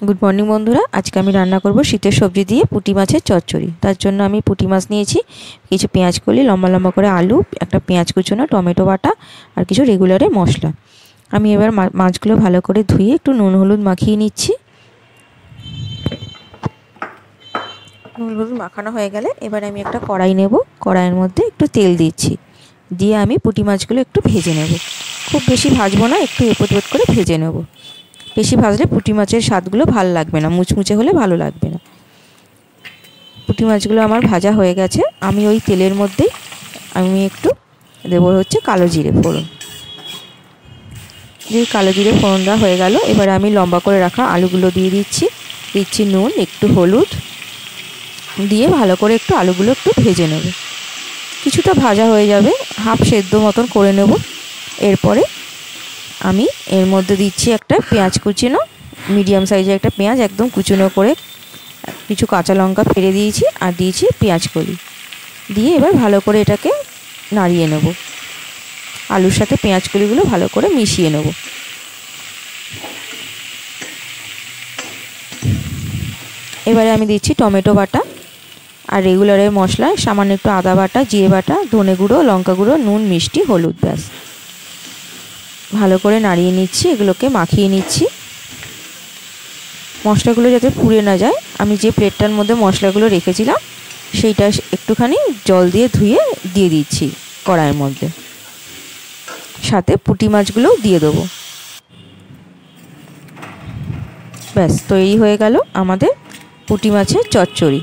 Good morning बंधुरा आज के रान्ना करब शीतेर सब्जी दिए पुटी माछेर चच्चड़ी। तार जोन्नो आमी पुटी माछ नियेछि, किछु पेঁয়াজ कली लम्बा लम्बा करे आलू, एकटा पेঁয়াজ कुचोनो, टमेटो बाटा और किछु रेगुलारेर मशला। आमी एबार माछगुलो भालो करे धुए एकटु नुन हलुद माखिए निচ্ছি। নুন হলুদ মাখানো হয়ে গেলে এবার আমি একটা কড়াই নেব। কড়াইয়ের মধ্যে একটু তেল দিচ্ছি, দিয়ে আমি পুঁটি মাছগুলো একটু ভেজে নেব। খুব বেশি ভাজবো না, একটু এপট ওপট করে ভেজে নেব। বেশি ভাজলে পুঁটি মাছের স্বাদগুলো ভালো লাগবে না, মুচমুচে হলে ভালো লাগবে না। পুঁটি মাছগুলো আমার ভাজা হয়ে গেছে। আমি ওই তেলের মধ্যেই আমি একটু দেব হচ্ছে কালো জিরে ফোড়ন। যে কালো জিরে ফোড়নটা হয়ে গেল, এবার আমি লম্বা করে রাখা আলুগুলো দিয়ে দিচ্ছি নুন, একটু হলুদ দিয়ে ভালো করে একটু আলুগুলো একটু ভেজে নেব। কিছুটা ভাজা হয়ে যাবে, হাফ সেদ্ধ মতন করে নেব। এরপরে আমি এর মধ্যে দিচ্ছি একটা পেঁয়াজ কুচিনো, মিডিয়াম সাইজের একটা পেঁয়াজ একদম কুচনো করে, কিছু কাঁচা লঙ্কা ফেলে দিয়েছি আর দিয়েছি পেঁয়াজ কলি দিয়ে এবার ভালো করে এটাকে নাড়িয়ে নেব। আলুর সাথে পেঁয়াজ কলিগুলো ভালো করে মিশিয়ে নেব। এবারে আমি দিচ্ছি টমেটো বাটা আর রেগুলারের মশলা, সামান্য একটু আদা বাটা, জিরে বাটা, ধনে গুঁড়ো, লঙ্কা গুঁড়ো, নুন, মিষ্টি, হলুদ, ব্যাস। ভালো করে নাড়িয়ে নিচ্ছি, এগুলোকে মাখিয়ে নিচ্ছি। মশলাগুলো যাতে পুড়ে না যায়, আমি যে প্লেটটার মধ্যে মশলাগুলো রেখেছিলাম সেইটা একটুখানি জল দিয়ে ধুয়ে দিয়ে দিচ্ছি কড়াইয়ের মধ্যে। সাথে পুঁটি মাছগুলোও দিয়ে দেবো। ব্যাস তৈরি হয়ে গেল আমাদের পুঁটি মাছের চচ্চড়ি।